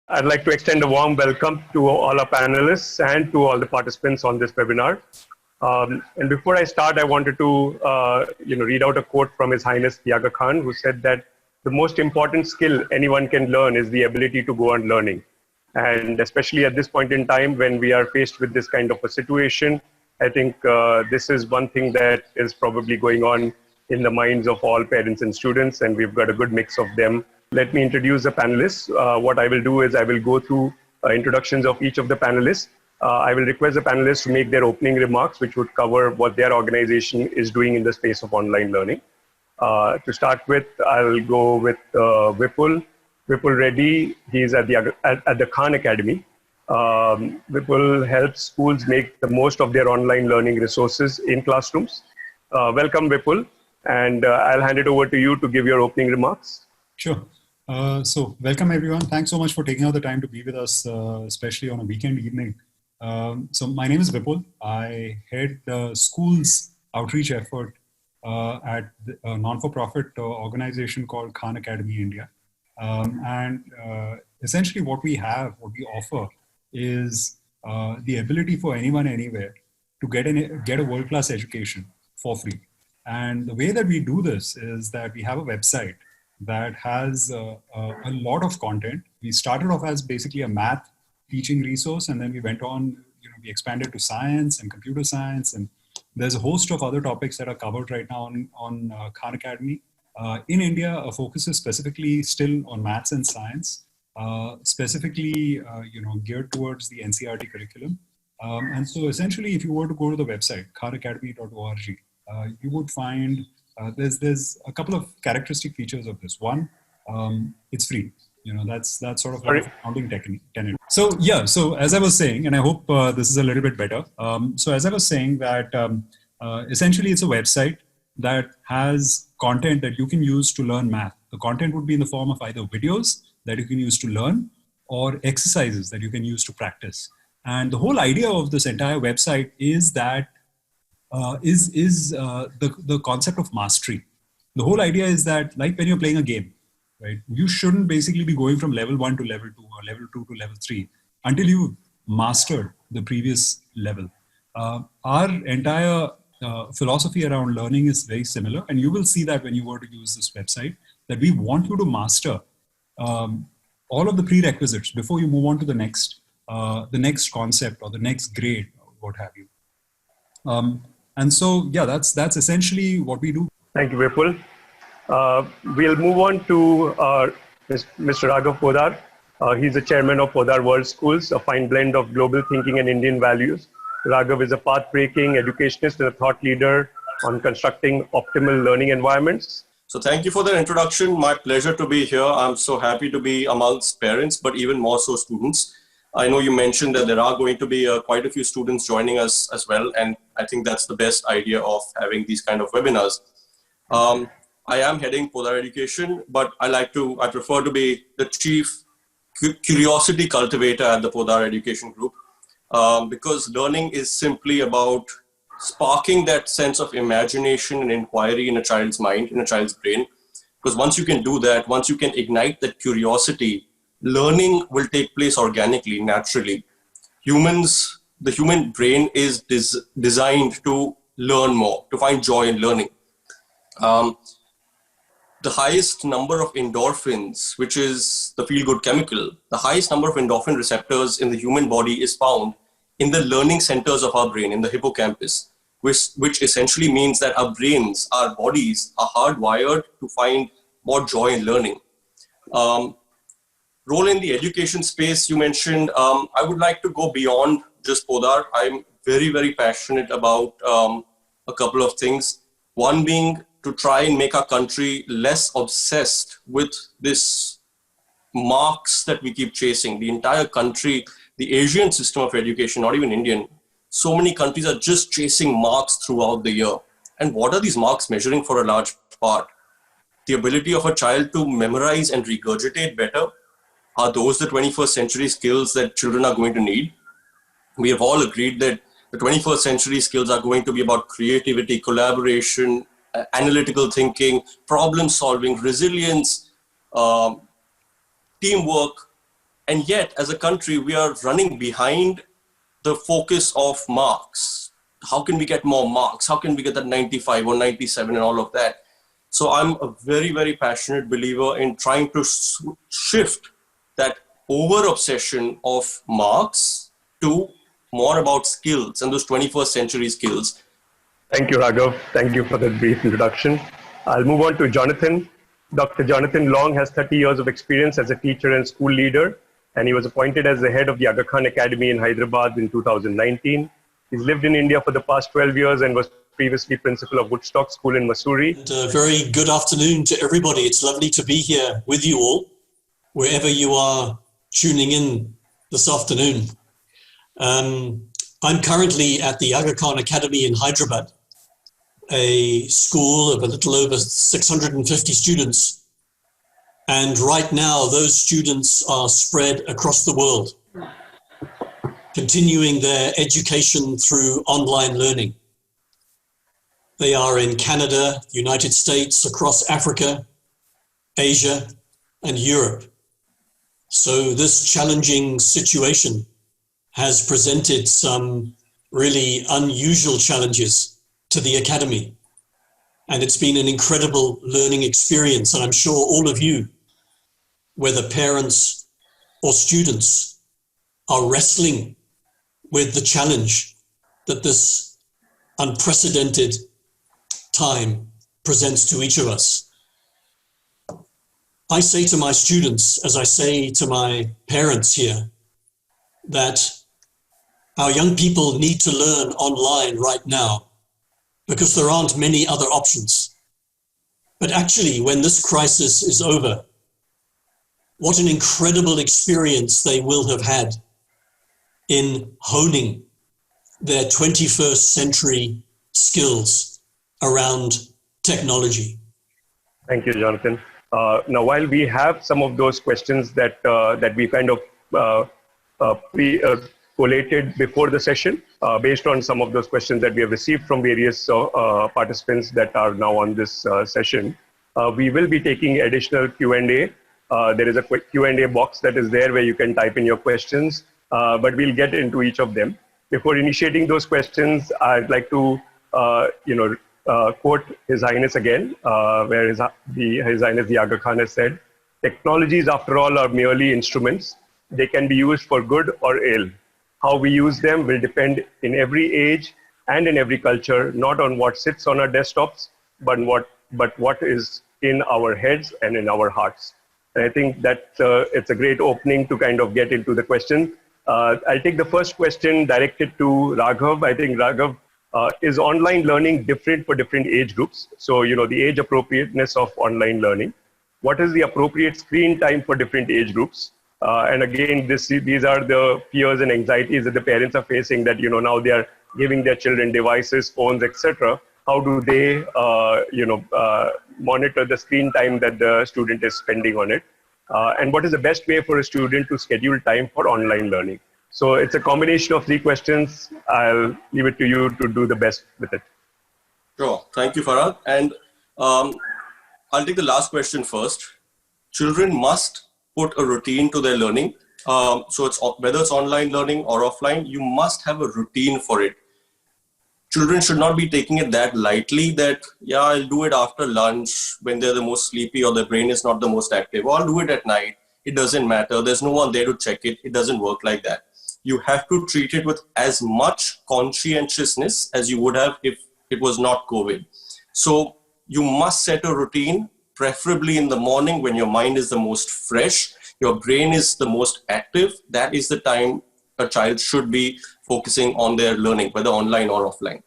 I'd like to extend a warm welcome to all our panelists and to all the participants on this webinar. And before I start, I wanted to read out a quote from His Highness Yaga Khan, who said that the most important skill anyone can learn is the ability to go on learning. And especially at this point in time, when we are faced with this kind of a situation, I think this is one thing that is probably going on in the minds of all parents and students, and we've got a good mix of them. Let me introduce the panelists. What I will do is I will go through introductions of each of the panelists. I will request the panelists to make their opening remarks, which would cover what their organization is doing in the space of online learning. To start with, I'll go with Vipul. Vipul Reddy, he's at the Khan Academy. Vipul helps schools make the most of their online learning resources in classrooms. Welcome, Vipul, and I'll hand it over to you to give your opening remarks. Sure. So welcome everyone. Thanks so much for taking out the time to be with us, especially on a weekend evening. So my name is Vipul. I head the school's outreach effort at a non-for-profit organization called Khan Academy India. Essentially what we offer is the ability for anyone anywhere to get a world-class education for free. And the way that we do this is that we have a website that has a lot of content. We started off as basically a math teaching resource, and then we went on, we expanded to science and computer science, and there's a host of other topics that are covered right now on Khan Academy. In India, our focus is specifically still on maths and science, specifically geared towards the NCERT curriculum. And so essentially, if you were to go to the website, khanacademy.org, you would find there's a couple of characteristic features of this. One, it's free. That's sort of a founding tenet. So yeah, so as I was saying, and I hope this is a little bit better. So as I was saying that essentially it's a website that has content that you can use to learn math. The content would be in the form of either videos that you can use to learn or exercises that you can use to practice. And the whole idea of this entire website is that the concept of mastery. The whole idea is that, like when you're playing a game, right? You shouldn't basically be going from level 1 to level 2 or level 2 to level 3 until you've mastered the previous level. Our entire philosophy around learning is very similar, and you will see that when you were to use this website, that we want you to master all of the prerequisites before you move on to the next concept or the next grade or what have you. And so, yeah, that's essentially what we do. Thank you, Vipul. We'll move on to Mr. Raghav Podar. He's the chairman of Podar World Schools, a fine blend of global thinking and Indian values. Raghav is a path-breaking educationist and a thought leader on constructing optimal learning environments. So thank you for the introduction. My pleasure to be here. I'm so happy to be amongst parents, but even more so students. I know you mentioned that there are going to be quite a few students joining us as well, and I think that's the best idea of having these kind of webinars. I am heading Podar Education, but I prefer to be the chief curiosity cultivator at the Podar Education Group, because learning is simply about sparking that sense of imagination and inquiry in a child's mind, in a child's brain. Because once you can do that, once you can ignite that curiosity, learning will take place organically, naturally. The human brain is designed to learn more, to find joy in learning. The highest number of endorphins, which is the feel-good chemical, the highest number of endorphin receptors in the human body is found in the learning centers of our brain, in the hippocampus, which essentially means that our brains, our bodies are hardwired to find more joy in learning. Role in the education space you mentioned, I would like to go beyond just Podar. I'm very, very passionate about a couple of things. One being to try and make our country less obsessed with this marks that we keep chasing. The entire country, the Asian system of education, not even Indian, so many countries are just chasing marks throughout the year. And what are these marks measuring for a large part? The ability of a child to memorize and regurgitate better. Are those the 21st century skills that children are going to need? We have all agreed that the 21st century skills are going to be about creativity, collaboration, analytical thinking, problem solving, resilience, teamwork, And yet, as a country, we are running behind the focus of marks. How can we get more marks? How can we get that 95 or 97 and all of that? So I'm a very, very passionate believer in trying to shift that over-obsession of marks to more about skills and those 21st century skills. Thank you, Raghav. Thank you for that brief introduction. I'll move on to Jonathan. Dr. Jonathan Long has 30 years of experience as a teacher and school leader, and he was appointed as the head of the Aga Khan Academy in Hyderabad in 2019. He's lived in India for the past 12 years and was previously principal of Woodstock School in Mussoorie. And very good afternoon to everybody. It's lovely to be here with you all, wherever you are tuning in this afternoon. I'm currently at the Aga Khan Academy in Hyderabad, a school of a little over 650 students. And right now, those students are spread across the world, continuing their education through online learning. They are in Canada, the United States, across Africa, Asia, and Europe. So this challenging situation has presented some really unusual challenges to the Academy. And it's been an incredible learning experience. And I'm sure all of you, whether parents or students, are wrestling with the challenge that this unprecedented time presents to each of us. I say to my students, as I say to my parents here, that our young people need to learn online right now because there aren't many other options. But actually, when this crisis is over, what an incredible experience they will have had in honing their 21st century skills around technology. Thank you, Jonathan. Now, while we have some of those questions that we kind of collated before the session, based on some of those questions that we have received from various participants that are now on this session, we will be taking additional Q&A. There is a quick Q&A box that is there where you can type in your questions, but we'll get into each of them. Before initiating those questions, I'd like to quote His Highness again, where His Highness the Aga Khan has said, "Technologies, after all, are merely instruments. They can be used for good or ill. How we use them will depend in every age and in every culture, not on what sits on our desktops, but what is in our heads and in our hearts." And I think that it's a great opening to kind of get into the question. I'll take the first question directed to Raghav. I think Raghav, is online learning different for different age groups? So, the age appropriateness of online learning. What is the appropriate screen time for different age groups? And again, these are the fears and anxieties that the parents are facing, that, now they are giving their children devices, phones, etc. How do they, monitor the screen time that the student is spending on it? And what is the best way for a student to schedule time for online learning? So it's a combination of three questions. I'll leave it to you to do the best with it. Sure. Thank you, Farhad. And I'll take the last question first. Children must put a routine to their learning. So whether it's online learning or offline, you must have a routine for it. Children should not be taking it that lightly that, yeah, I'll do it after lunch when they're the most sleepy or their brain is not the most active. Or I'll do it at night. It doesn't matter. There's no one there to check it. It doesn't work like that. You have to treat it with as much conscientiousness as you would have if it was not COVID. So you must set a routine, preferably in the morning when your mind is the most fresh, your brain is the most active. That is the time a child should be focusing on their learning, whether online or offline.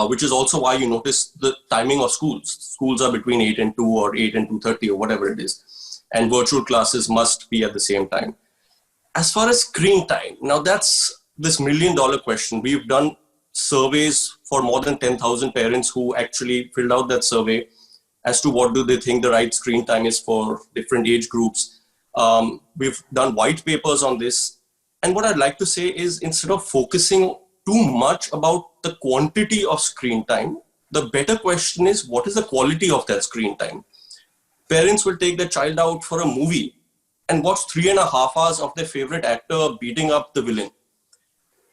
Which is also why you notice the timing of schools. Schools are between 8 and 2 or 8 and 2:30 or whatever it is. And virtual classes must be at the same time. As far as screen time, now that's this $1 million question. We've done surveys for more than 10,000 parents who actually filled out that survey as to what do they think the right screen time is for different age groups. We've done white papers on this. And what I'd like to say is, instead of focusing too much about the quantity of screen time, the better question is, what is the quality of that screen time? Parents will take their child out for a movie and watch 3.5 hours of their favorite actor beating up the villain.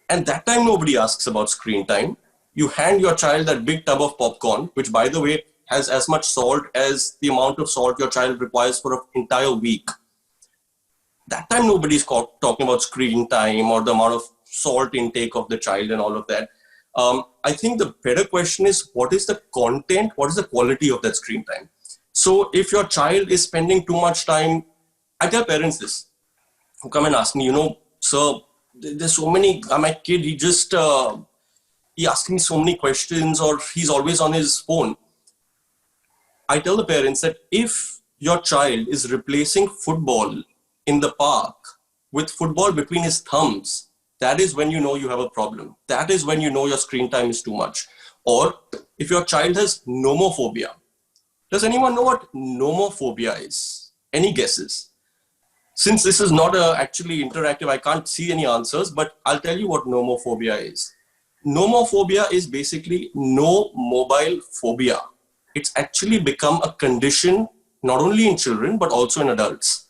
And that time, nobody asks about screen time. You hand your child that big tub of popcorn, which, by the way, has as much salt as the amount of salt your child requires for an entire week. That time, nobody's talking about screen time or the amount of salt intake of the child and all of that. I think the better question is, what is the content? What is the quality of that screen time? So if your child is spending too much time, I tell parents this, who come and ask me, sir, there's so many, my kid, he asks me so many questions, or he's always on his phone. I tell the parents that if your child is replacing football in the park with football between his thumbs, that is when you know you have a problem. That is when you know your screen time is too much. Or if your child has nomophobia. Does anyone know what nomophobia is? Any guesses? Since this is not actually interactive, I can't see any answers, but I'll tell you what nomophobia is. Nomophobia is basically no mobile phobia. It's actually become a condition, not only in children, but also in adults.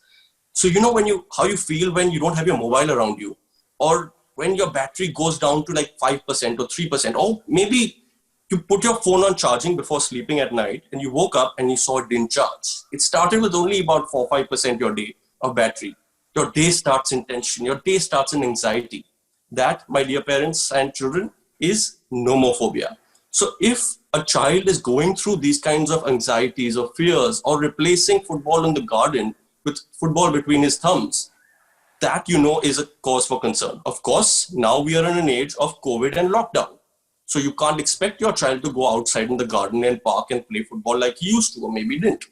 So you know how you feel when you don't have your mobile around you, or when your battery goes down to like 5% or 3%, or maybe you put your phone on charging before sleeping at night and you woke up and you saw it didn't charge. It started with only about 4-5% your day of battery. Your day starts in tension. Your day starts in anxiety. That, my dear parents and children, is nomophobia. So if a child is going through these kinds of anxieties or fears, or replacing football in the garden with football between his thumbs, that is a cause for concern. Of course, now we are in an age of COVID and lockdown. So you can't expect your child to go outside in the garden and park and play football like he used to, or maybe didn't.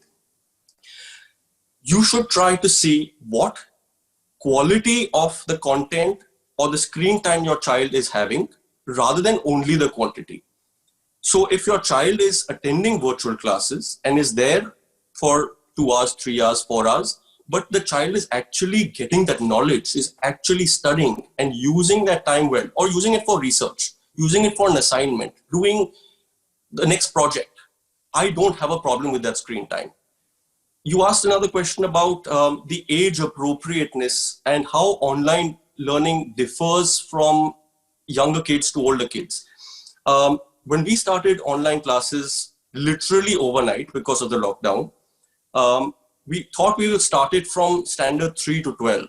You should try to see what quality of the content or the screen time your child is having, rather than only the quantity. So if your child is attending virtual classes and is there for 2 hours, 3 hours, 4 hours, but the child is actually getting that knowledge, is actually studying and using that time well, or using it for research, using it for an assignment, doing the next project, I don't have a problem with that screen time. You asked another question about the age appropriateness and how online learning differs from younger kids to older kids. When we started online classes literally overnight because of the lockdown, we thought we would start it from standard 3 to 12.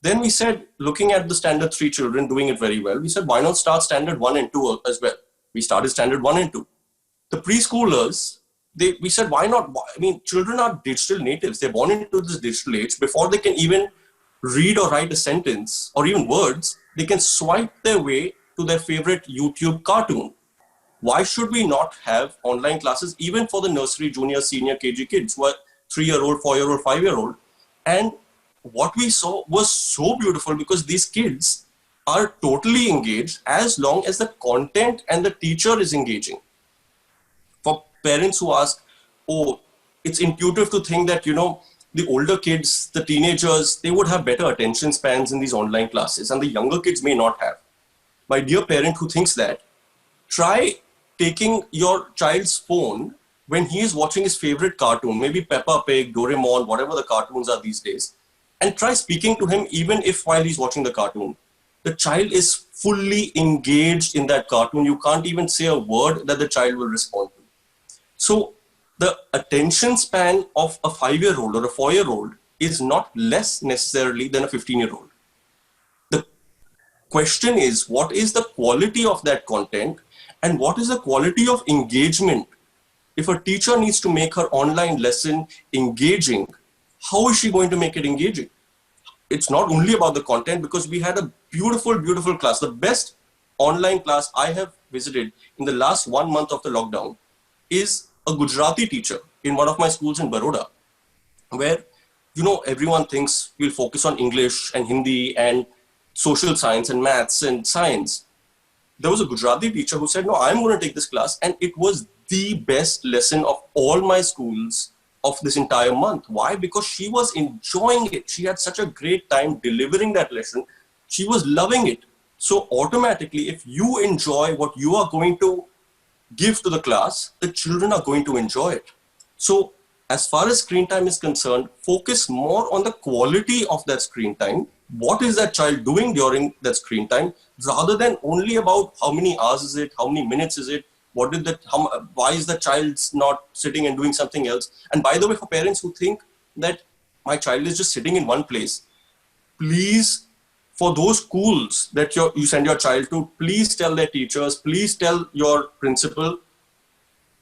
Then we said, looking at the standard 3 children doing it very well, we said, why not start standard 1 and 2 as well? We started standard 1 and 2. The preschoolers, we said, why not? I mean, children are digital natives. They're born into this digital age. Before they can even read or write a sentence or even words, they can swipe their way to their favorite YouTube cartoon. Why should we not have online classes even for the nursery, junior, senior, KG kids who are 3-year-old, 4-year-old, 5-year-old? And what we saw was so beautiful, because these kids are totally engaged as long as the content and the teacher is engaging. For parents who ask, oh, it's intuitive to think that, the older kids, the teenagers, they would have better attention spans in these online classes and the younger kids may not have. My dear parent who thinks that, try taking your child's phone when he is watching his favorite cartoon, maybe Peppa Pig, Doraemon, whatever the cartoons are these days, and try speaking to him even if while he's watching the cartoon. The child is fully engaged in that cartoon. You can't even say a word that the child will respond to. So the attention span of a 5-year-old or a 4-year-old is not less necessarily than a 15-year-old. The question is, what is the quality of that content and what is the quality of engagement? If a teacher needs to make her online lesson engaging, how is she going to make it engaging? It's not only about the content, because we had a beautiful, beautiful class. The best online class I have visited in the last 1 month of the lockdown is a Gujarati teacher in one of my schools in Baroda, where, everyone thinks we'll focus on English and Hindi and social science and maths and science. There was a Gujarati teacher who said, no, I'm going to take this class. And it was the best lesson of all my schools of this entire month. Why? Because she was enjoying it. She had such a great time delivering that lesson. She was loving it. So automatically, if you enjoy what you are going to give to the class, the children are going to enjoy it. So as far as screen time is concerned, focus more on the quality of that screen time. What is that child doing during that screen time, rather than only about how many hours is it, how many minutes is it, why is the child not sitting and doing something else? And by the way, for parents who think that my child is just sitting in one place, please, for those schools that you send your child to, please tell their teachers, please tell your principal,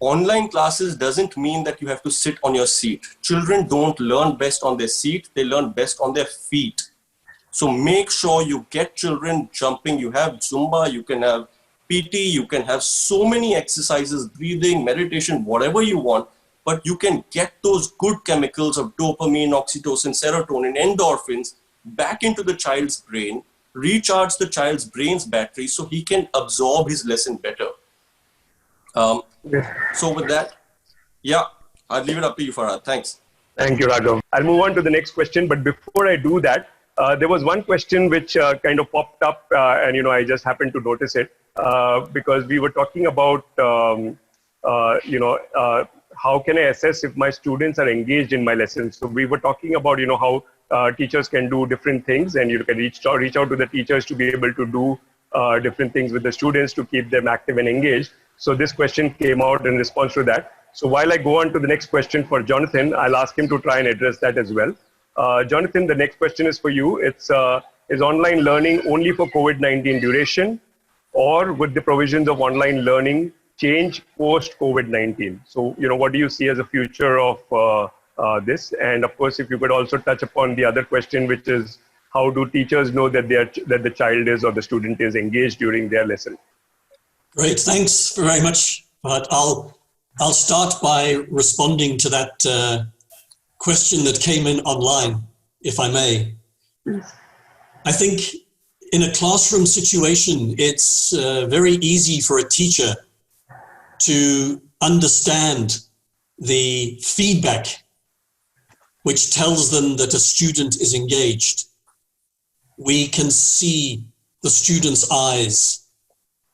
online classes doesn't mean that you have to sit on your seat. Children don't learn best on their seat, they learn best on their feet. So make sure you get children jumping. You have Zumba, you can have PT, you can have so many exercises, breathing, meditation, whatever you want, but you can get those good chemicals of dopamine, oxytocin, serotonin, endorphins back into the child's brain, recharge the child's brain's battery so he can absorb his lesson better. So with that, yeah, I'll leave it up to you, Farhad. Thanks. Thank you, Raghav. I'll move on to the next question, but before I do that, there was one question which kind of popped up, and I just happened to notice it because we were talking about, how can I assess if my students are engaged in my lessons? So we were talking about, how teachers can do different things, and you can reach out to the teachers to be able to do different things with the students to keep them active and engaged. So this question came out in response to that. So while I go on to the next question for Jonathan, I'll ask him to try and address that as well. Jonathan, the next question is for you. It's, is online learning only for COVID-19 duration, or would the provisions of online learning change post-COVID-19? So, what do you see as a future of this? And of course, if you could also touch upon the other question, which is, how do teachers know that the child is or the student is engaged during their lesson? Great, thanks very much. But I'll start by responding to that question that came in online, if I may. I think in a classroom situation, it's very easy for a teacher to understand the feedback which tells them that a student is engaged. We can see the student's eyes.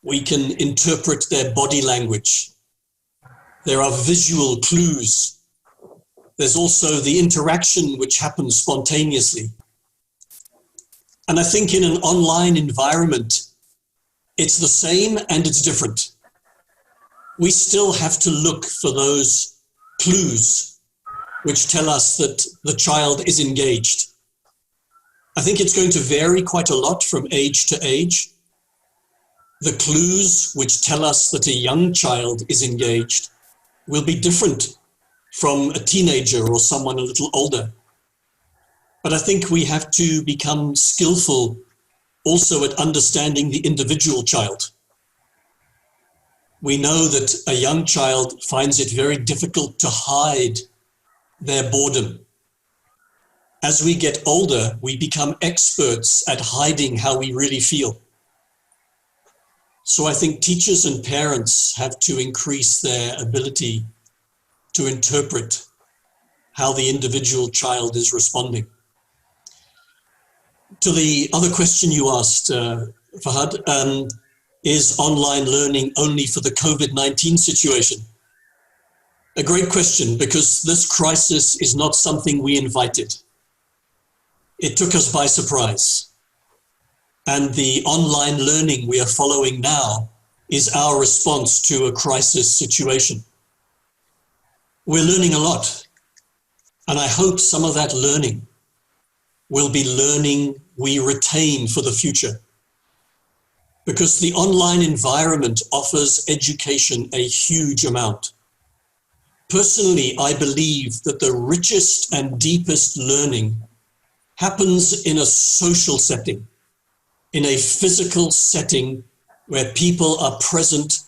We can interpret their body language. There are visual clues. There's also the interaction which happens spontaneously. And I think in an online environment, it's the same and it's different. We still have to look for those clues which tell us that the child is engaged. I think it's going to vary quite a lot from age to age. The clues which tell us that a young child is engaged will be different from a teenager or someone a little older. But I think we have to become skillful also at understanding the individual child. We know that a young child finds it very difficult to hide their boredom. As we get older, we become experts at hiding how we really feel. So I think teachers and parents have to increase their ability to interpret how the individual child is responding. To the other question you asked, Fahad, is online learning only for the COVID-19 situation? A great question, because this crisis is not something we invited. It took us by surprise. And the online learning we are following now is our response to a crisis situation. We're learning a lot. And I hope some of that learning will be learning we retain for the future. Because the online environment offers education a huge amount. Personally, I believe that the richest and deepest learning happens in a social setting, in a physical setting where people are present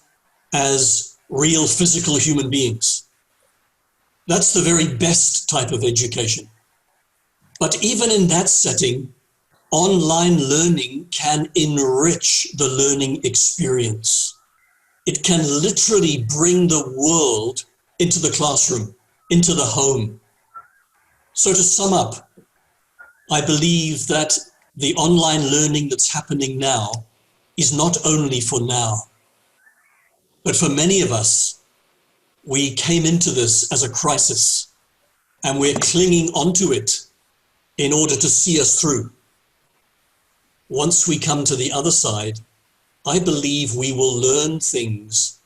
as real physical human beings. That's the very best type of education. But even in that setting, online learning can enrich the learning experience. It can literally bring the world into the classroom, into the home. So to sum up, I believe that the online learning that's happening now is not only for now, but for many of us, we came into this as a crisis. and we're clinging onto it in order to see us through. Once we come to the other side, I believe we will learn things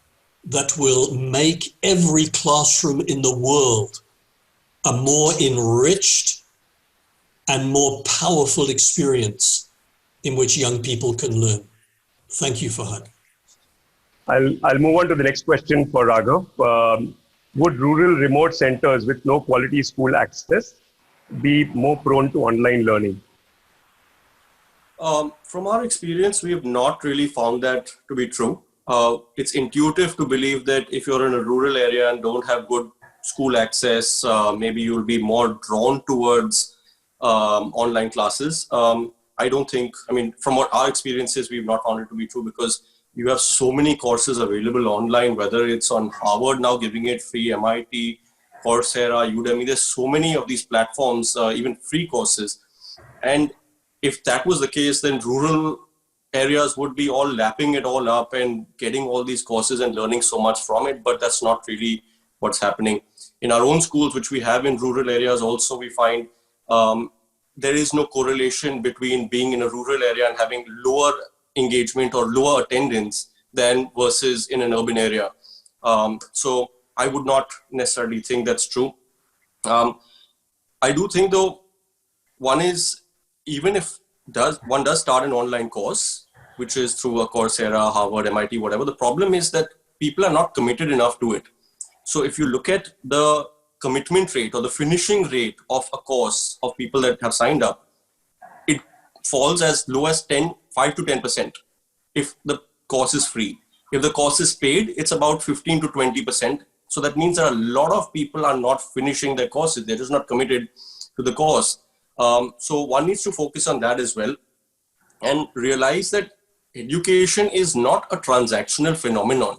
that will make every classroom in the world a more enriched and more powerful experience in which young people can learn. Thank you, Fahad. I'll move on to the next question for Raghav. Would rural remote centers with no quality school access be more prone to online learning? From our experience, we have not really found that to be true. It's intuitive to believe that if you're in a rural area and don't have good school access, maybe you'll be more drawn towards online classes. I don't think, from what our experiences, we've not found it to be true, because you have so many courses available online, whether it's on Harvard now giving it free, MIT, Coursera, Udemy. There's so many of these platforms, even free courses. And if that was the case, then rural areas would be all lapping it all up and getting all these courses and learning so much from it. But that's not really what's happening. In our own schools, which we have in rural areas also, we find there is no correlation between being in a rural area and having lower engagement or lower attendance than versus in an urban area. So I would not necessarily think that's true. I do think, though, one is, even if one does start an online course, which is through a Coursera, Harvard, MIT, whatever, the problem is that people are not committed enough to it. So if you look at the commitment rate or the finishing rate of a course of people that have signed up, it falls as low as 5 to 10% if the course is free. If the course is paid, it's about 15 to 20%. So that means that a lot of people are not finishing their courses. They're just not committed to the course. So one needs to focus on that as well and realize that education is not a transactional phenomenon.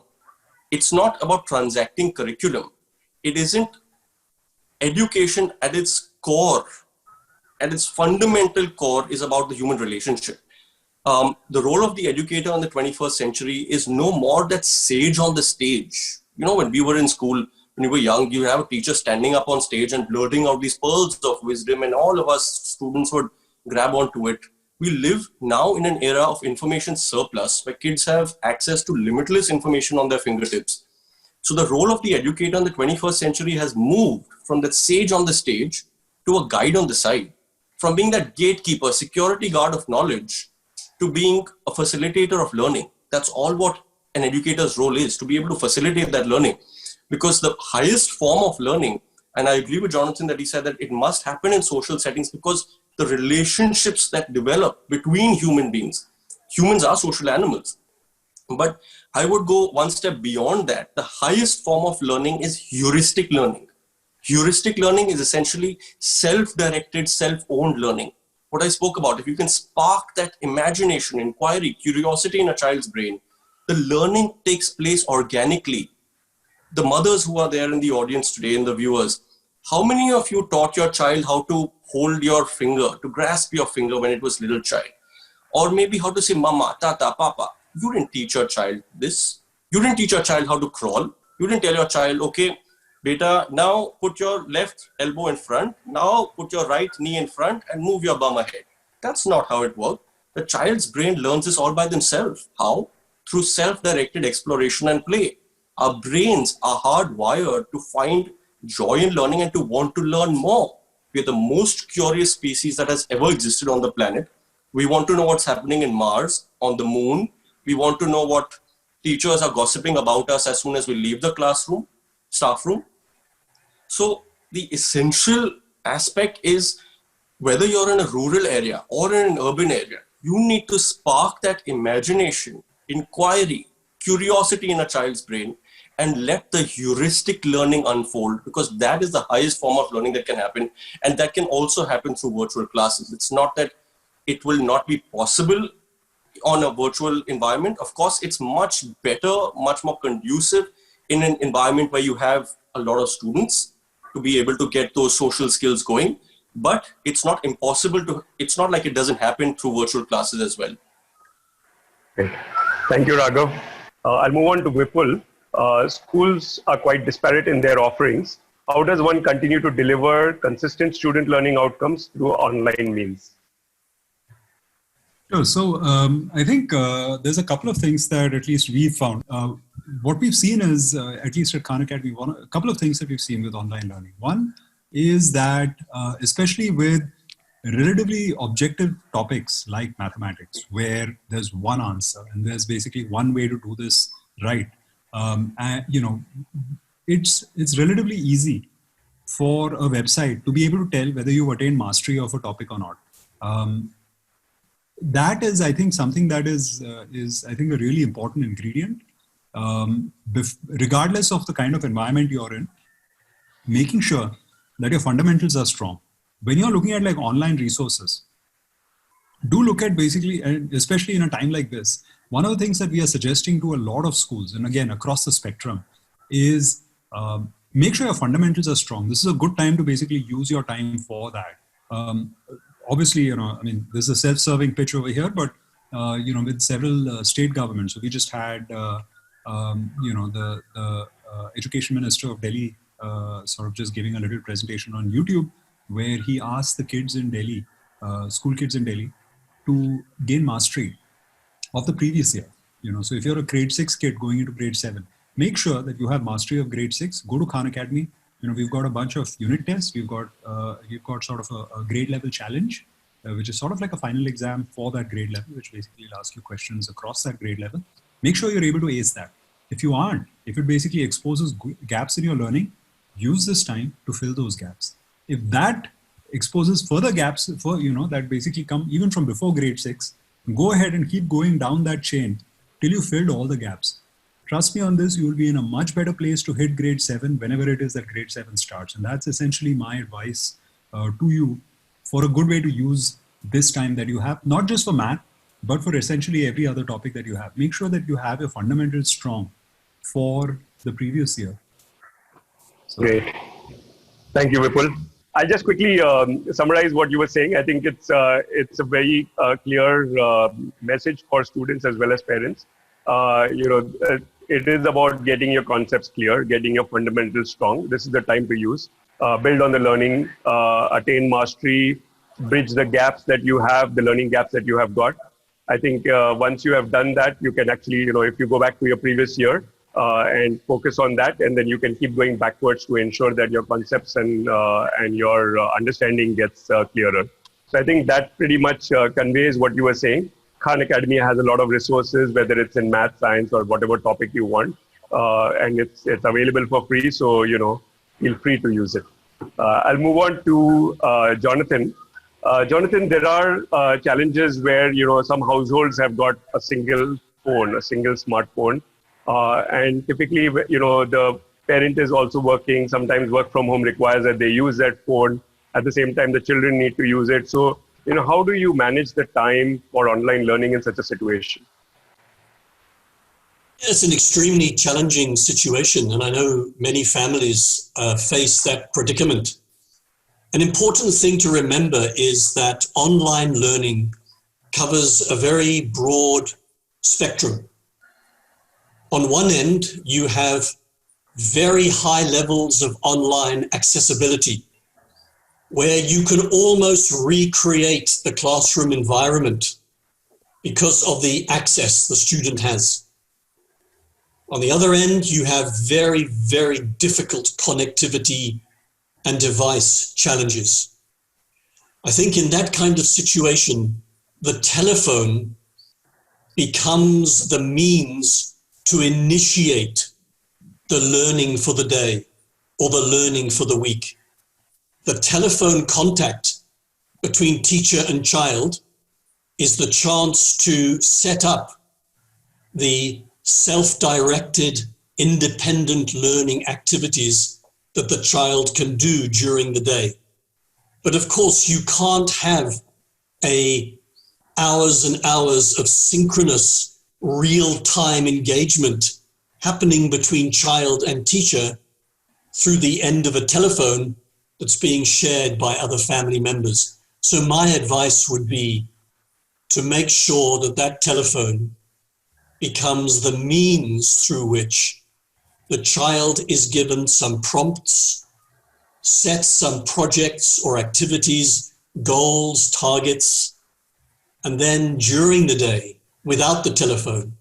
It's not about transacting curriculum. It isn't. Education at its core, at its fundamental core, is about the human relationship. The role of the educator in the 21st century is no more that sage on the stage. You know, when we were in school, when we were young, you have a teacher standing up on stage and blurting out these pearls of wisdom, and all of us students would grab onto it. We live now in an era of information surplus, where kids have access to limitless information on their fingertips. So the role of the educator in the 21st century has moved from that sage on the stage to a guide on the side, from being that gatekeeper, security guard of knowledge, to being a facilitator of learning. That's all what an educator's role is, to be able to facilitate that learning. Because the highest form of learning, and I agree with Jonathan that he said that it must happen in social settings, because the relationships that develop between human beings, humans are social animals. But I would go one step beyond that. The highest form of learning is heuristic learning. Heuristic learning is essentially self-directed, self-owned learning. What I spoke about, if you can spark that imagination, inquiry, curiosity in a child's brain, the learning takes place organically. The mothers who are there in the audience today and the viewers, how many of you taught your child how to hold your finger, to grasp your finger when it was little child? Or maybe how to say mama, tata, papa. You didn't teach your child this. You didn't teach your child how to crawl. You didn't tell your child, okay, beta, now put your left elbow in front. Now put your right knee in front and move your bum ahead. That's not how it works. The child's brain learns this all by themselves. How? Through self-directed exploration and play. Our brains are hardwired to find joy in learning and to want to learn more. We are the most curious species that has ever existed on the planet. We want to know what's happening in Mars, on the moon. We want to know what teachers are gossiping about us as soon as we leave the classroom, staff room. So the essential aspect is, whether you're in a rural area or in an urban area, you need to spark that imagination, inquiry, curiosity in a child's brain, and let the heuristic learning unfold, because that is the highest form of learning that can happen. And that can also happen through virtual classes. It's not that it will not be possible on a virtual environment. Of course, it's much better, much more conducive in an environment where you have a lot of students to be able to get those social skills going. But it's not impossible to, it's not like it doesn't happen through virtual classes as well. Great. Thank you, Raghav. I'll move on to Vipul. Schools are quite disparate in their offerings. how does one continue to deliver consistent student learning outcomes through online means? Sure. So I think there's a couple of things that at least we've found. What we've seen is, at least at Khan Academy, a couple of things that we've seen with online learning. One is that, especially with relatively objective topics like mathematics, where there's one answer and there's basically one way to do this right, and, it's relatively easy for a website to be able to tell whether you've attained mastery of a topic or not. That is, I think, something that is I think, a really important ingredient. Regardless of the kind of environment you're in, making sure that your fundamentals are strong. When you're looking at like online resources, do look at basically, and especially in a time like this, one of the things that we are suggesting to a lot of schools, and again, across the spectrum, is make sure your fundamentals are strong. This is a good time to basically use your time for that. Obviously, this is a self-serving pitch over here, but, with several state governments. So we just had, the Education Minister of Delhi sort of just giving a little presentation on YouTube where he asked the kids in Delhi, school kids in Delhi, to gain mastery of the previous year. So if you're a grade 6 kid going into grade 7, make sure that you have mastery of grade 6, go to Khan Academy. We've got a bunch of unit tests. We've got sort of a grade level challenge, which is sort of like a final exam for that grade level, which basically will ask you questions across that grade level. Make sure you're able to ace that. If you aren't, if it basically exposes gaps in your learning, use this time to fill those gaps. If that exposes further gaps that basically come even from before grade 6, go ahead and keep going down that chain till you filled all the gaps. Trust me on this, you will be in a much better place to hit grade 7 whenever it is that grade 7 starts. And that's essentially my advice to you for a good way to use this time that you have, not just for math, but for essentially every other topic that you have. Make sure that you have your fundamentals strong for the previous year. So, great. Thank you, Vipul. I'll just quickly summarize what you were saying. I think it's a very clear message for students as well as parents. It is about getting your concepts clear, getting your fundamentals strong. This is the time to use. Build on the learning, attain mastery, bridge the gaps that you have, the learning gaps that you have got. I think once you have done that, you can actually, if you go back to your previous year and focus on that, and then you can keep going backwards to ensure that your concepts and your understanding gets clearer. So I think that pretty much conveys what you were saying. Khan Academy has a lot of resources, whether it's in math, science, or whatever topic you want, and it's available for free. So feel free to use it. I'll move on to Jonathan. Jonathan, there are challenges where some households have got a single phone, a single smartphone, and typically the parent is also working. Sometimes work from home requires that they use that phone. At the same time, the children need to use it. So how do you manage the time for online learning in such a situation? It's an extremely challenging situation, and I know many families face that predicament. An important thing to remember is that online learning covers a very broad spectrum. On one end, you have very high levels of online accessibility, where you can almost recreate the classroom environment because of the access the student has. On the other end, you have very, very difficult connectivity and device challenges. I think in that kind of situation, the telephone becomes the means to initiate the learning for the day or the learning for the week. The telephone contact between teacher and child is the chance to set up the self-directed, independent learning activities that the child can do during the day. But of course, you can't have hours and hours of synchronous, real-time engagement happening between child and teacher through the end of a telephone that's being shared by other family members. So my advice would be to make sure that that telephone becomes the means through which the child is given some prompts set some projects or activities, goals, targets, and then during the day, without the telephone,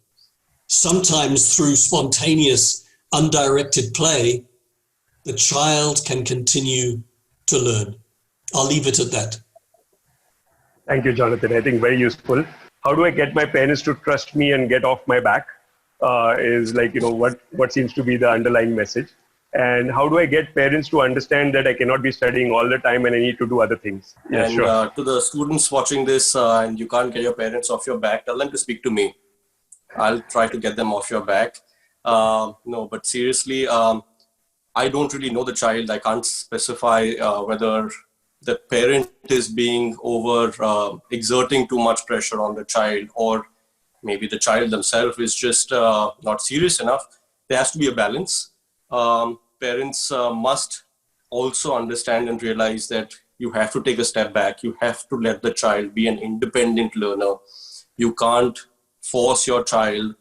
sometimes through spontaneous, undirected play, the child can continue to learn. I'll leave it at that. Thank you, Jonathan. I think very useful. How do I get my parents to trust me and get off my back? Is like, what seems to be the underlying message. And how do I get parents to understand that I cannot be studying all the time and I need to do other things? Yeah, and sure. To the students watching this and you can't get your parents off your back, tell them to speak to me. I'll try to get them off your back. No, but seriously, I don't really know the child. I can't specify whether the parent is being exerting too much pressure on the child, or maybe the child themselves is just not serious enough. There has to be a balance. Parents must also understand and realize that you have to take a step back. You have to let the child be an independent learner. You can't force your child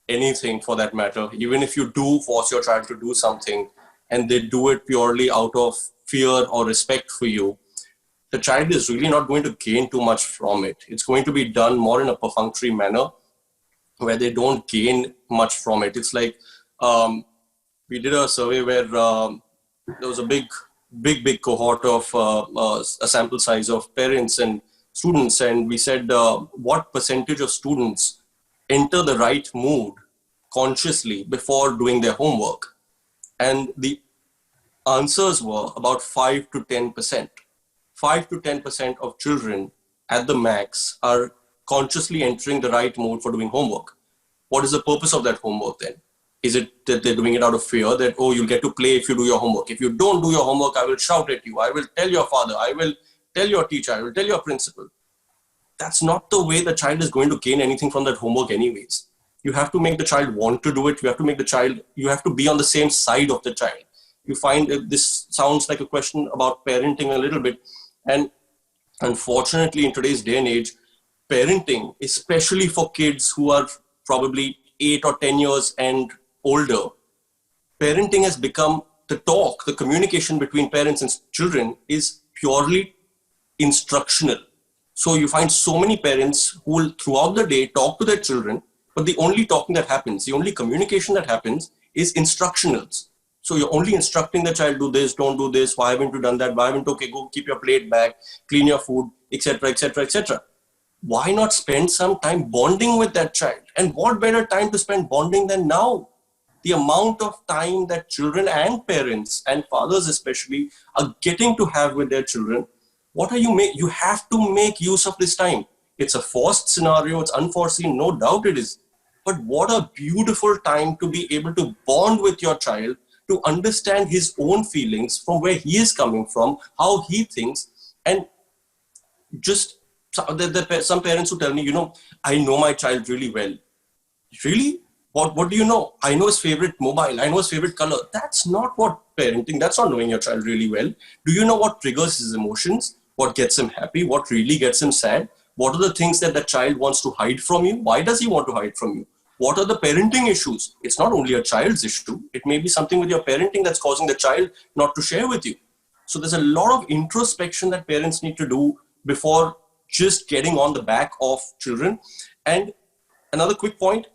anything for that matter. Even if you do force your child to do something and they do it purely out of fear or respect for you, the child is really not going to gain too much from it. It's going to be done more in a perfunctory manner where they don't gain much from it. It's like we did a survey where there was a big cohort of a sample size of parents and students, and we said what percentage of students enter the right mood consciously before doing their homework, and the answers were about 5 to 10%. 5 to 10% of children at the max are consciously entering the right mood for doing homework. What is the purpose of that homework then? Is it that they're doing it out of fear that, oh, you'll get to play if you do your homework? If you don't do your homework, I will shout at you. I will tell your father. I will tell your teacher. I will tell your principal. That's not the way the child is going to gain anything from that homework anyways. You have to make the child want to do it. You have to be on the same side of the child. You find this sounds like a question about parenting a little bit. And unfortunately, in today's day and age, parenting, especially for kids who are probably 8 or 10 years and older, parenting has become the communication between parents and children is purely instructional. So you find so many parents who will throughout the day talk to their children, but the only talking that happens, the only communication that happens is instructionals. So you're only instructing the child, do this, don't do this, why haven't you done that, why haven't you, okay, go keep your plate back, clean your food, etc., etc., etc. Why not spend some time bonding with that child? And what better time to spend bonding than now? The amount of time that children and parents and fathers especially are getting to have with their children, you have to make use of this time. It's a forced scenario, it's unforeseen, no doubt it is. But what a beautiful time to be able to bond with your child, to understand his own feelings, from where he is coming from, how he thinks. And just some parents who tell me, I know my child really well. Really? What do you know? I know his favorite mobile. I know his favorite color. That's not what parenting, that's not knowing your child really well. Do you know what triggers his emotions? What gets him happy? What really gets him sad? What are the things that the child wants to hide from you? Why does he want to hide from you? What are the parenting issues? It's not only a child's issue. It may be something with your parenting that's causing the child not to share with you. So there's a lot of introspection that parents need to do before just getting on the back of children. And another quick point,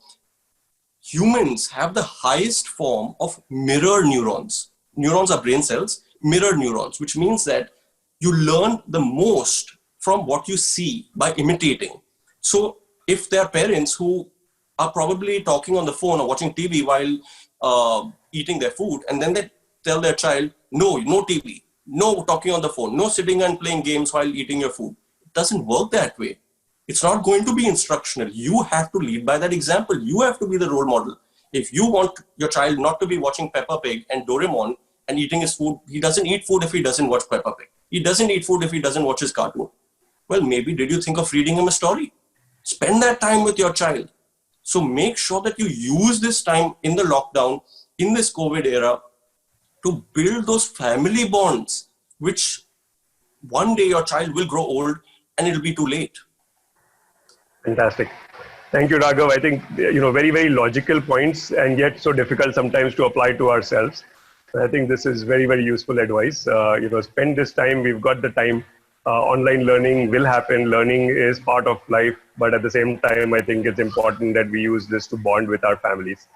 humans have the highest form of mirror neurons. Neurons are brain cells, mirror neurons, which means that you learn the most from what you see by imitating. So if there are parents who are probably talking on the phone or watching TV while eating their food, and then they tell their child, no TV, no talking on the phone, no sitting and playing games while eating your food. It doesn't work that way. It's not going to be instructional. You have to lead by that example. You have to be the role model. If you want your child not to be watching Peppa Pig and Doraemon and eating his food, he doesn't eat food if he doesn't watch Peppa Pig. He doesn't eat food if he doesn't watch his cartoon. Well, maybe did you think of reading him a story? Spend that time with your child. So make sure that you use this time in the lockdown, in this COVID era, to build those family bonds, which one day your child will grow old and it'll be too late. Fantastic. Thank you, Raghav. I think, very, very logical points, and yet so difficult sometimes to apply to ourselves. I think this is very, very useful advice. Spend this time. We've got the time. Online learning will happen. Learning is part of life, but at the same time, I think it's important that we use this to bond with our families.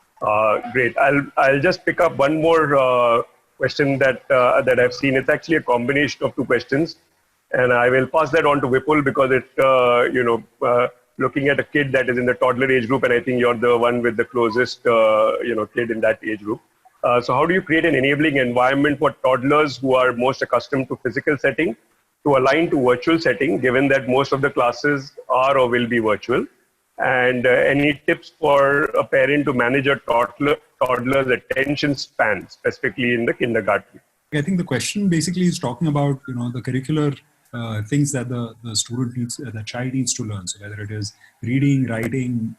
Great. I'll just pick up one more question that I've seen. It's actually a combination of two questions, and I will pass that on to Vipul because looking at a kid that is in the toddler age group, and I think you're the one with the closest kid in that age group. So how do you create an enabling environment for toddlers who are most accustomed to physical setting to align to virtual setting, given that most of the classes are or will be virtual? And any tips for a parent to manage a toddler's attention span, specifically in the kindergarten? I think the question basically is talking about the curricular things that the student needs, the child needs to learn. So whether it is reading, writing,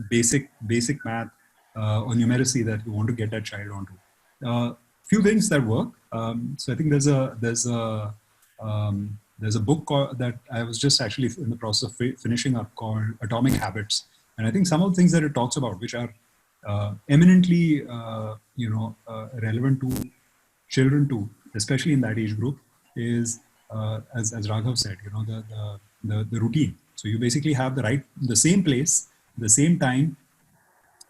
basic math, or numeracy that you want to get that child onto. Few things that work. So I think there's a book that I was just actually in the process of finishing up called Atomic Habits, and I think some of the things that it talks about, which are eminently relevant to children too, especially in that age group, is as Raghav said, the routine. So you basically have the same place, the same time,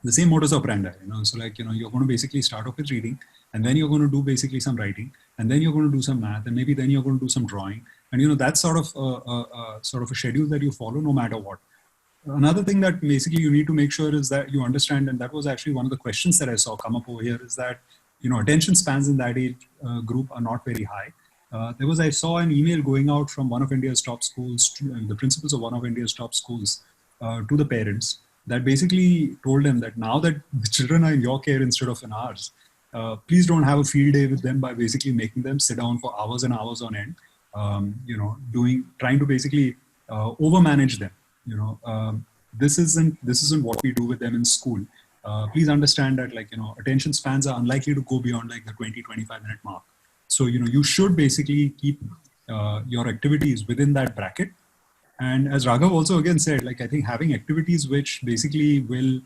the same modus operandi, so you're going to basically start off with reading, and then you're going to do basically some writing, and then you're going to do some math, and maybe then you're going to do some drawing, and that's sort of a schedule that you follow no matter what. Another thing that basically you need to make sure is that you understand, and that was actually one of the questions that I saw come up over here, is that attention spans in that age group are not very high. I saw an email going out from one of India's top schools, the principals of one of India's top schools, to the parents, that basically told them that now that the children are in your care instead of in ours, please don't have a field day with them by basically making them sit down for hours and hours on end, trying to basically overmanage them. This isn't what we do with them in school. Please understand that attention spans are unlikely to go beyond the 20-25 minute mark. So you should basically keep your activities within that bracket. And as Raghav also again said, I think having activities which basically will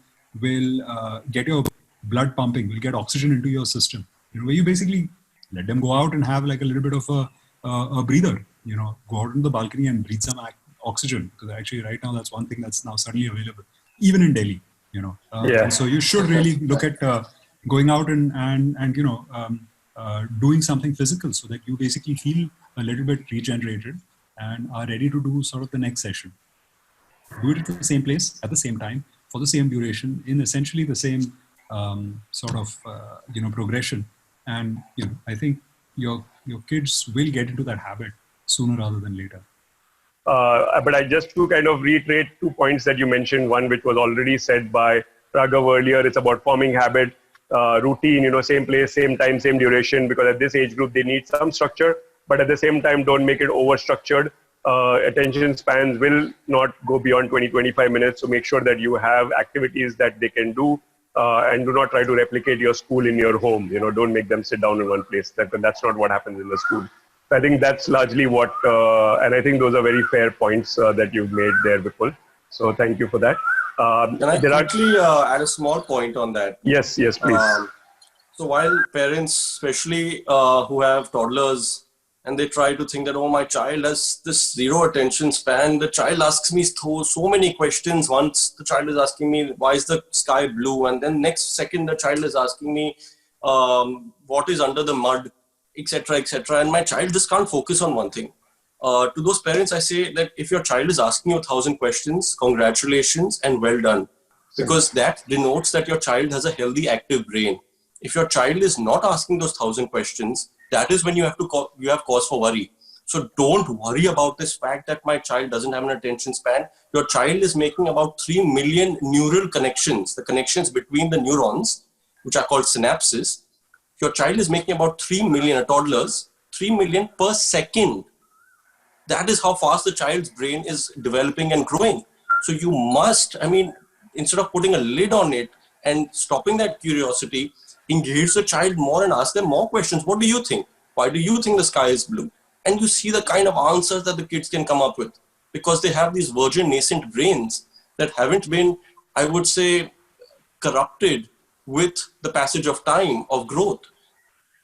get your blood pumping, will get oxygen into your system, where you basically let them go out and have a little bit of a breather, go out on the balcony and breathe some oxygen, because actually right now that's one thing that's now suddenly available, even in Delhi, And so you should really look at going out and doing something physical so that you basically feel a little bit regenerated and are ready to do sort of the next session. Do it at the same place, at the same time, for the same duration, in essentially the same progression. And I think your kids will get into that habit sooner rather than later. But I just to kind of reiterate 2 points that you mentioned. One, which was already said by Raghav earlier, it's about forming habit, routine, same place, same time, same duration, because at this age group, they need some structure, but at the same time, don't make it over-structured. Attention spans will not go beyond 20-25 minutes, so make sure that you have activities that they can do, and do not try to replicate your school in your home. Don't make them sit down in one place. That's not what happens in the school. I think that's largely what, and I think those are very fair points that you've made there, Vipul. So thank you for that. Can I quickly add a small point on that? Yes, please. So while parents, especially who have toddlers, and they try to think that, oh, my child has this zero attention span. The child asks me so many questions. Once the child is asking me, why is the sky blue? And then next second, the child is asking me, what is under the mud, etc., etc. And my child just can't focus on one thing. To those parents, I say that if your child is asking you 1,000 questions, congratulations and well done. Because that denotes that your child has a healthy, active brain. If your child is not asking those 1,000 questions, that is when you have cause for worry. So don't worry about this fact that my child doesn't have an attention span. Your child is making about 3 million neural connections, the connections between the neurons, which are called synapses. Your child is making about 3 million, toddlers, 3 million per second. That is how fast the child's brain is developing and growing. So you must, instead of putting a lid on it and stopping that curiosity, engage the child more and ask them more questions. What do you think? Why do you think the sky is blue? And you see the kind of answers that the kids can come up with, because they have these virgin nascent brains that haven't been, I would say, corrupted with the passage of time of growth.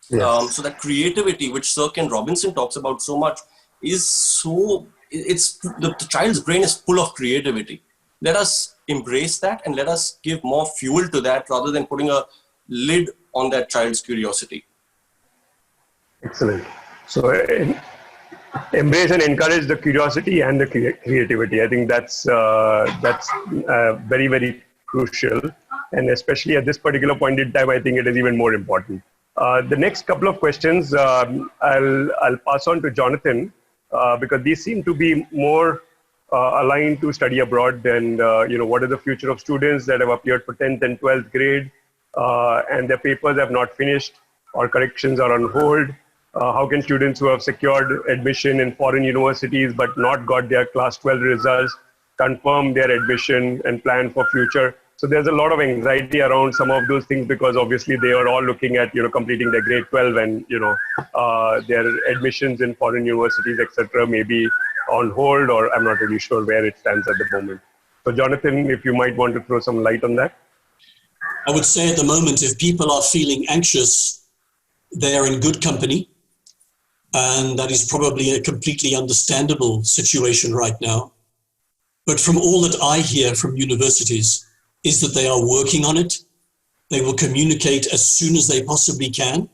Yes. So that creativity, which Sir Ken Robinson talks about so much, is so, the child's brain is full of creativity. Let us embrace that and let us give more fuel to that rather than putting a lid on that child's curiosity. Excellent. So embrace and encourage the curiosity and the creativity. I think that's very, very crucial, and especially at this particular point in time, I think it is even more important. The next couple of questions I'll pass on to Jonathan because these seem to be more aligned to study abroad and what is the future of students that have appeared for 10th and 12th grade and their papers have not finished or corrections are on hold. How can students who have secured admission in foreign universities but not got their class 12 results confirm their admission and plan for future? So there's a lot of anxiety around some of those things because obviously they are all looking at completing their grade 12 and their admissions in foreign universities, etc. may be on hold, or I'm not really sure where it stands at the moment. So Jonathan, if you might want to throw some light on that. I would say at the moment, if people are feeling anxious, they are in good company. And that is probably a completely understandable situation right now. But from all that I hear from universities is that they are working on it. They will communicate as soon as they possibly can.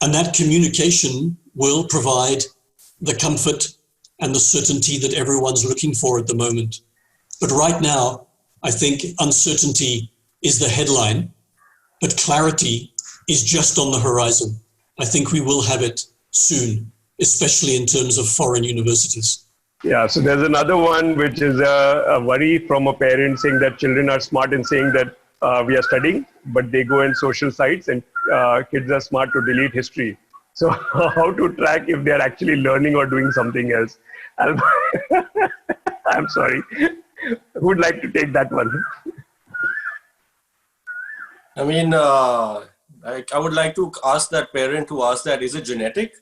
And that communication will provide the comfort and the certainty that everyone's looking for at the moment. But right now, I think uncertainty is the headline, but clarity is just on the horizon. I think we will have it soon, especially in terms of foreign universities. Yeah, so there's another one which is a worry from a parent saying that children are smart in saying that we are studying, but they go in social sites and kids are smart to delete history. So how to track if they're actually learning or doing something else? I'm sorry. Who would like to take that one? I mean, I would like to ask that parent who asked that, is it genetic?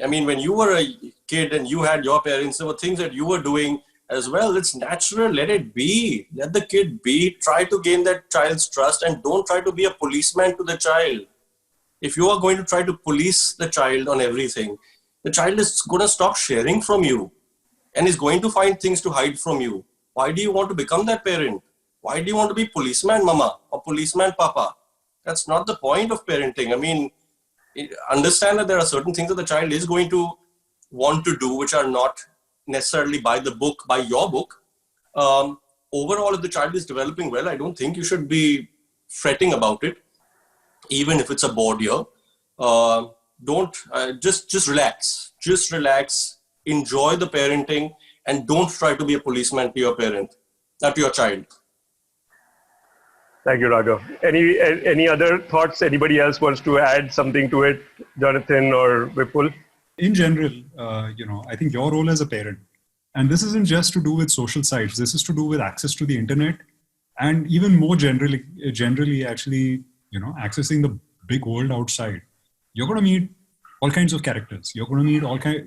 I mean, when you were a kid and you had your parents, there were things that you were doing as well. It's natural. Let it be. Let the kid be. Try to gain that child's trust and don't try to be a policeman to the child. If you are going to try to police the child on everything, the child is going to stop sharing from you and is going to find things to hide from you. Why do you want to become that parent? Why do you want to be policeman mama or policeman papa? That's not the point of parenting. I mean, understand that there are certain things that the child is going to want to do which are not necessarily by the book, by your book. Overall, if the child is developing well, I don't think you should be fretting about it, even if it's a board year. Just relax. Just relax. Enjoy the parenting and don't try to be a policeman to your parent, not to your child. Thank you, Raghav. Any other thoughts? Anybody else wants to add something to it, Jonathan or Vipul? In general, I think your role as a parent, and this isn't just to do with social sites, this is to do with access to the internet, and even more generally actually, accessing the big world outside. You're going to meet all kinds of characters. You're going to meet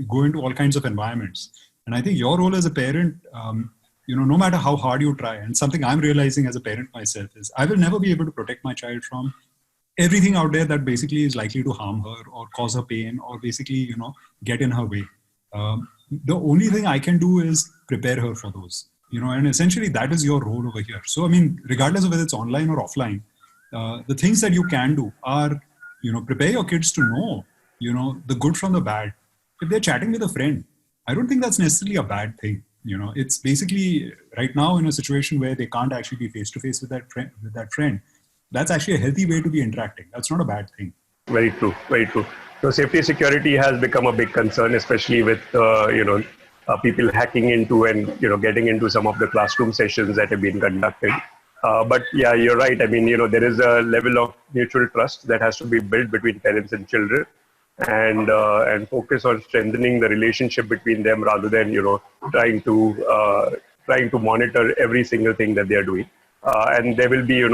go into all kinds of environments. And I think your role as a parent, no matter how hard you try, and something I'm realizing as a parent myself is I will never be able to protect my child from everything out there that basically is likely to harm her or cause her pain or basically, get in her way. The only thing I can do is prepare her for those, and essentially that is your role over here. So, I mean, regardless of whether it's online or offline, the things that you can do are, prepare your kids to know, the good from the bad. If they're chatting with a friend, I don't think that's necessarily a bad thing. It's basically right now in a situation where they can't actually be face to face with that friend. That's actually a healthy way to be interacting. That's not a bad thing. Very true. Very true. So safety security has become a big concern, especially with people hacking into and getting into some of the classroom sessions that have been conducted. But yeah, you're right. I mean, there is a level of mutual trust that has to be built between parents and children, and focus on strengthening the relationship between them rather than trying to monitor every single thing that they are doing. And there will be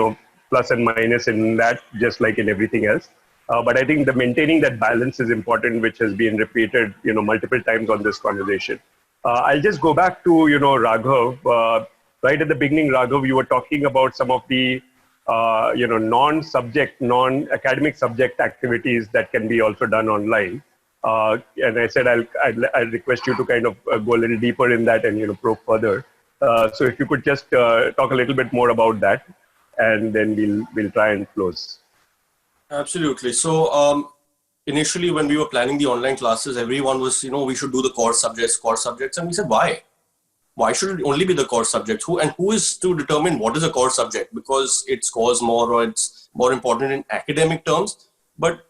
plus and minus in that, just like in everything else. But I think the maintaining that balance is important, which has been repeated multiple times on this conversation. I'll just go back to Raghav. Right at the beginning, Raghav, you were talking about some of the non-academic subject activities that can be also done online. And I said I'll request you to kind of go a little deeper in that and probe further. So if you could just talk a little bit more about that, and then we'll try and close. Absolutely. So initially, when we were planning the online classes, everyone was, we should do the core subjects, and we said, why? Why should it only be the core subject? Who is to determine what is a core subject? Because it scores more or it's more important in academic terms. But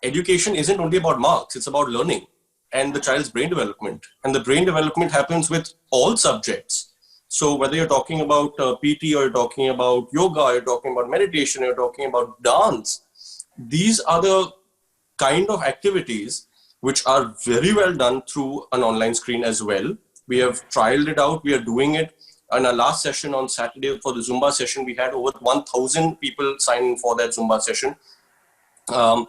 education isn't only about marks, it's about learning and the child's brain development. And the brain development happens with all subjects. So whether you're talking about PT, or you're talking about yoga, you're talking about meditation, you're talking about dance, these are the kind of activities which are very well done through an online screen as well. We have trialed it out. We are doing it. In our last session on Saturday for the Zumba session, we had over 1,000 people sign in for that Zumba session. And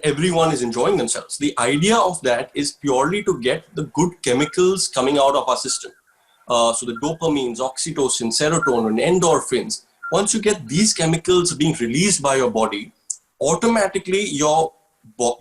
everyone is enjoying themselves. The idea of that is purely to get the good chemicals coming out of our system. So the dopamines, oxytocin, serotonin, endorphins. Once you get these chemicals being released by your body, automatically your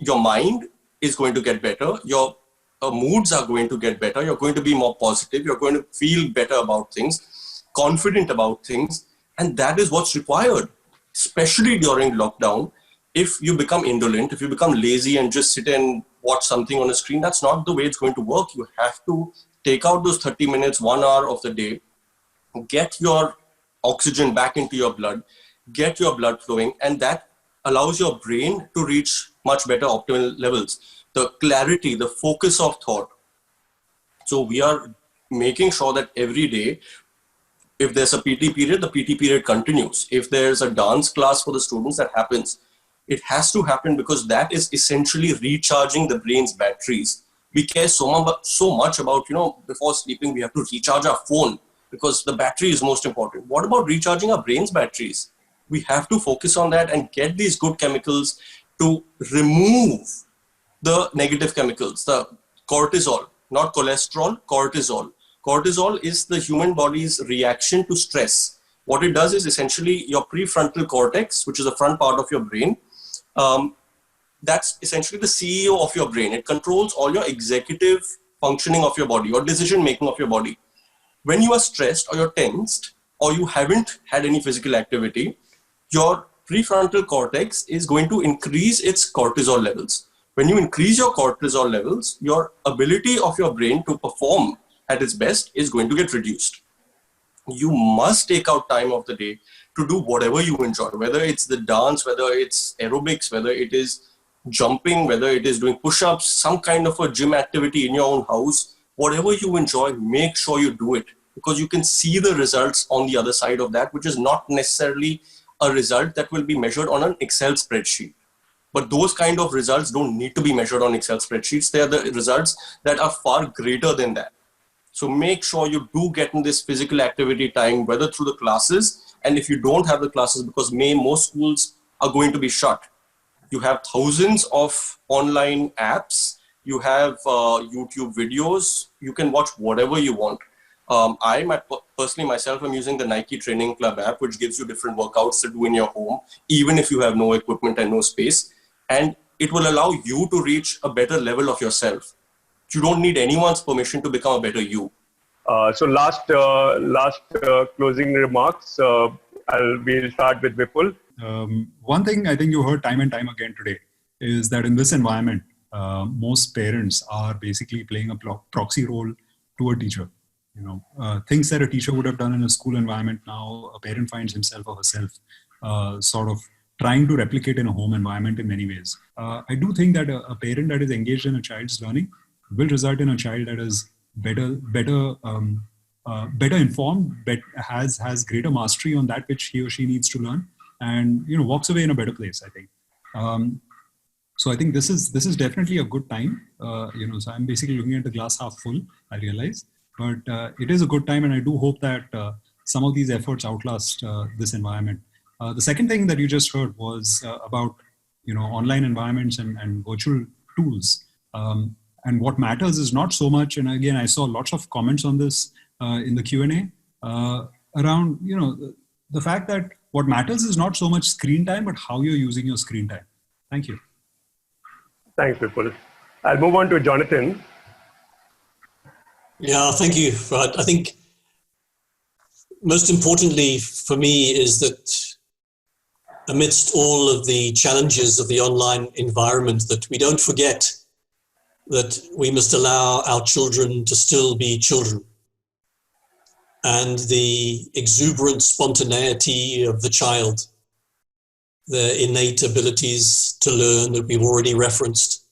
mind is going to get better. Your moods are going to get better. You're going to be more positive. You're going to feel better about things, confident about things. And that is what's required, especially during lockdown. If you become indolent, if you become lazy and just sit and watch something on a screen, that's not the way it's going to work. You have to take out those 30 minutes, 1 hour of the day, get your oxygen back into your blood, get your blood flowing, and that allows your brain to reach much better optimal levels. The clarity, the focus of thought. So we are making sure that every day, if there's a PT period, the PT period continues. If there's a dance class for the students, that happens. It has to happen because that is essentially recharging the brain's batteries. We care so much about, before sleeping, we have to recharge our phone because the battery is most important. What about recharging our brain's batteries? We have to focus on that and get these good chemicals to remove the negative chemicals, the cortisol, not cholesterol, cortisol. Cortisol is the human body's reaction to stress. What it does is essentially your prefrontal cortex, which is the front part of your brain. That's essentially the CEO of your brain. It controls all your executive functioning of your body, your decision making of your body. When you are stressed or you're tensed or you haven't had any physical activity, your prefrontal cortex is going to increase its cortisol levels. When you increase your cortisol levels, your ability of your brain to perform at its best is going to get reduced. You must take out time of the day to do whatever you enjoy, whether it's the dance, whether it's aerobics, whether it is jumping, whether it is doing push-ups, some kind of a gym activity in your own house, whatever you enjoy, make sure you do it because you can see the results on the other side of that, which is not necessarily a result that will be measured on an Excel spreadsheet. But those kind of results don't need to be measured on Excel spreadsheets. They are the results that are far greater than that. So make sure you do get in this physical activity time, whether through the classes, and if you don't have the classes, because most schools are going to be shut. You have thousands of online apps. You have YouTube videos. You can watch whatever you want. Personally, myself, I'm using the Nike Training Club app, which gives you different workouts to do in your home, even if you have no equipment and no space. And it will allow you to reach a better level of yourself. You don't need anyone's permission to become a better you. So last closing remarks. We'll start with Vipul. One thing I think you heard time and time again today is that in this environment, most parents are basically playing a proxy role to a teacher. Things that a teacher would have done in a school environment, now a parent finds himself or herself sort of trying to replicate in a home environment in many ways. I do think that a parent that is engaged in a child's learning will result in a child that is better informed, has greater mastery on that which he or she needs to learn, and walks away in a better place, I think. So I think this is definitely a good time. So I'm basically looking at the glass half full, I realize, but it is a good time, and I do hope that some of these efforts outlast this environment. The second thing that you just heard was about online environments and virtual tools. And what matters is not so much, and again, I saw lots of comments on this in the Q&A around the fact that what matters is not so much screen time, but how you're using your screen time. Thank you. Thanks, Vipul. I'll move on to Jonathan. Yeah, thank you. I think most importantly for me is that amidst all of the challenges of the online environment, that we don't forget that we must allow our children to still be children. And the exuberant spontaneity of the child, the innate abilities to learn that we've already referenced,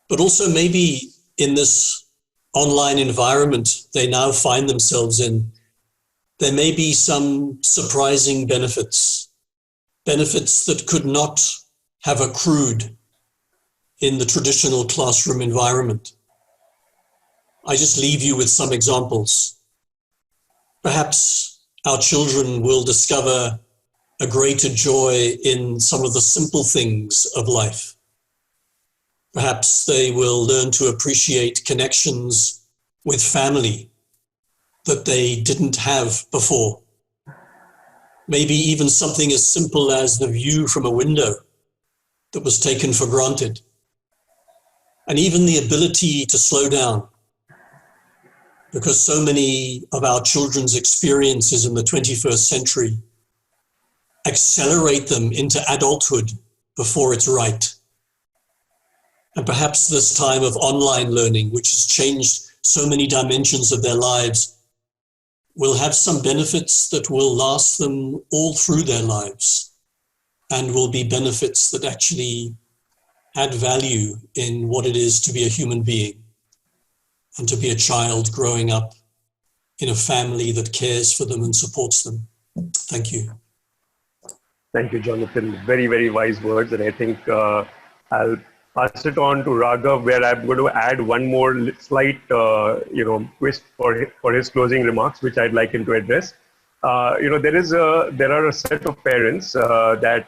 but also maybe in this online environment they now find themselves in, there may be some surprising benefits that could not have accrued in the traditional classroom environment. I just leave you with some examples. Perhaps our children will discover a greater joy in some of the simple things of life. Perhaps they will learn to appreciate connections with family that they didn't have before. Maybe even something as simple as the view from a window that was taken for granted. And even the ability to slow down, because so many of our children's experiences in the 21st century accelerate them into adulthood before it's right. And perhaps this time of online learning, which has changed so many dimensions of their lives, will have some benefits that will last them all through their lives and will be benefits that actually add value in what it is to be a human being and to be a child growing up in a family that cares for them and supports them. Thank you. Thank you, Jonathan. Very, very wise words. And I think I'll pass it on to Raghav, where I'm going to add one more slight, twist for his closing remarks, which I'd like him to address. There are a set of parents that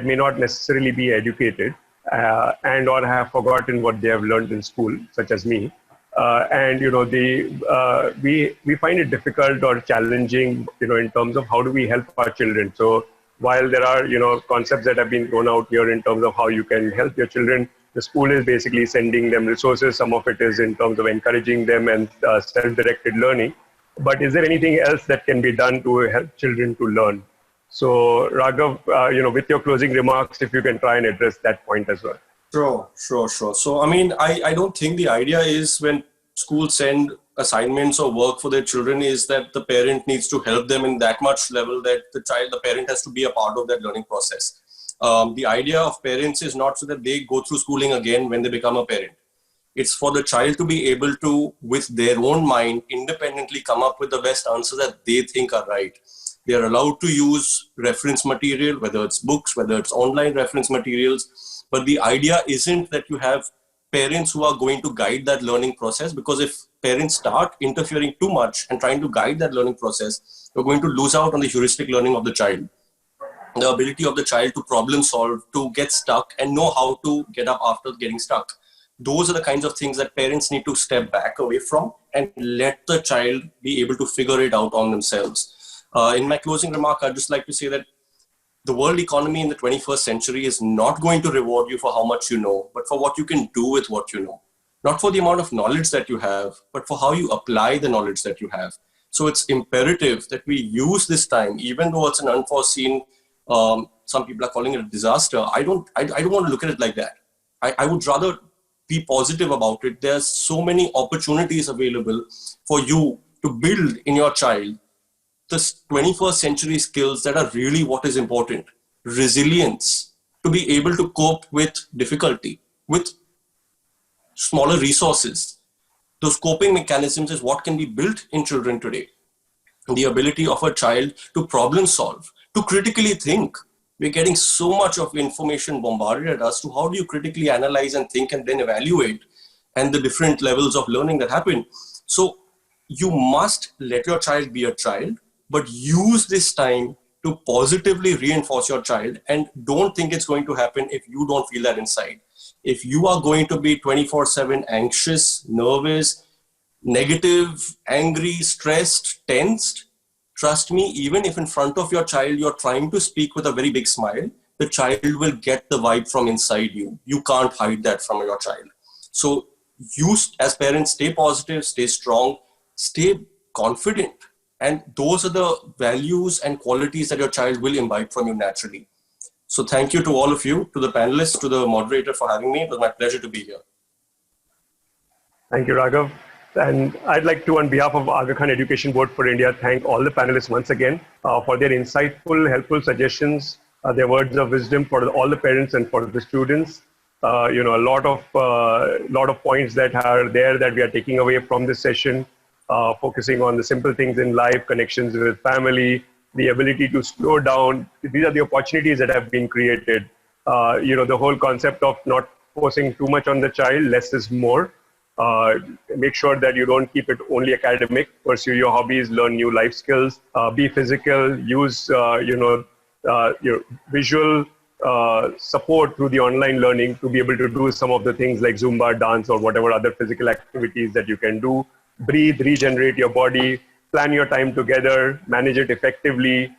may not necessarily be educated and or have forgotten what they have learned in school, such as me. We find it difficult or challenging, in terms of how do we help our children. So while there are, concepts that have been thrown out here in terms of how you can help your children, the school is basically sending them resources. Some of it is in terms of encouraging them and self-directed learning. But is there anything else that can be done to help children to learn? So Raghav, with your closing remarks, if you can try and address that point as well. Sure. So, I don't think the idea is when schools send assignments or work for their children is that the parent needs to help them in that much level that the parent has to be a part of that learning process. The idea of parents is not so that they go through schooling again when they become a parent. It's for the child to be able to, with their own mind, independently come up with the best answer that they think are right. They are allowed to use reference material, whether it's books, whether it's online reference materials. But the idea isn't that you have parents who are going to guide that learning process, because if parents start interfering too much and trying to guide that learning process, you're going to lose out on the heuristic learning of the child, the ability of the child to problem solve, to get stuck and know how to get up after getting stuck. Those are the kinds of things that parents need to step back away from and let the child be able to figure it out on themselves. In my closing remark, I'd just like to say that the world economy in the 21st century is not going to reward you for how much you know, but for what you can do with what you know. Not for the amount of knowledge that you have, but for how you apply the knowledge that you have. So it's imperative that we use this time, even though it's an unforeseen, some people are calling it a disaster. I don't want to look at it like that. I would rather be positive about it. There's so many opportunities available for you to build in your child the 21st century skills that are really what is important. Resilience, to be able to cope with difficulty, with smaller resources. Those coping mechanisms is what can be built in children today. The ability of a child to problem solve, to critically think. We're getting so much of information bombarded at us. To how do you critically analyze and think and then evaluate, and the different levels of learning that happen. So you must let your child be a child, but use this time to positively reinforce your child, and don't think it's going to happen if you don't feel that inside. If you are going to be 24/7 anxious, nervous, negative, angry, stressed, tensed, trust me, even if in front of your child, you're trying to speak with a very big smile, the child will get the vibe from inside you. You can't hide that from your child. So you as parents, stay positive, stay strong, stay confident. And those are the values and qualities that your child will imbibe from you naturally. So thank you to all of you, to the panelists, to the moderator for having me. It was my pleasure to be here. Thank you, Raghav. And I'd like to, on behalf of Aga Khan Education Board for India, thank all the panelists once again for their insightful, helpful suggestions, their words of wisdom for all the parents and for the students. A lot of points that are there that we are taking away from this session, focusing on the simple things in life, connections with family, the ability to slow down. These are the opportunities that have been created. The whole concept of not forcing too much on the child, less is more. Make sure that you don't keep it only academic, pursue your hobbies, learn new life skills, be physical, use your visual support through the online learning to be able to do some of the things like Zumba, dance, or whatever other physical activities that you can do. Breathe, regenerate your body, plan your time together, manage it effectively,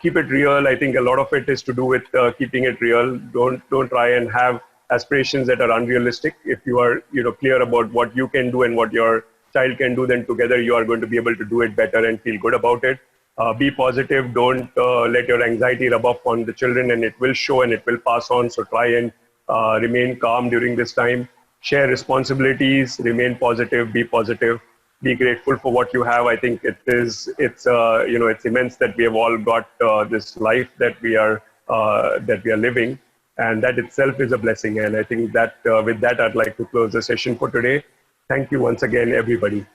keep it real. I think a lot of it is to do with keeping it real. Don't try and have aspirations that are unrealistic. If you are clear about what you can do and what your child can do, then together you are going to be able to do it better and feel good about it. Be positive. Don't let your anxiety rub off on the children, and it will show and it will pass on. So try and remain calm during this time. Share responsibilities, remain positive, be grateful for what you have. I think it's immense that we have all got this life that we are living. And that itself is a blessing. And I think that with that, I'd like to close the session for today. Thank you once again, everybody.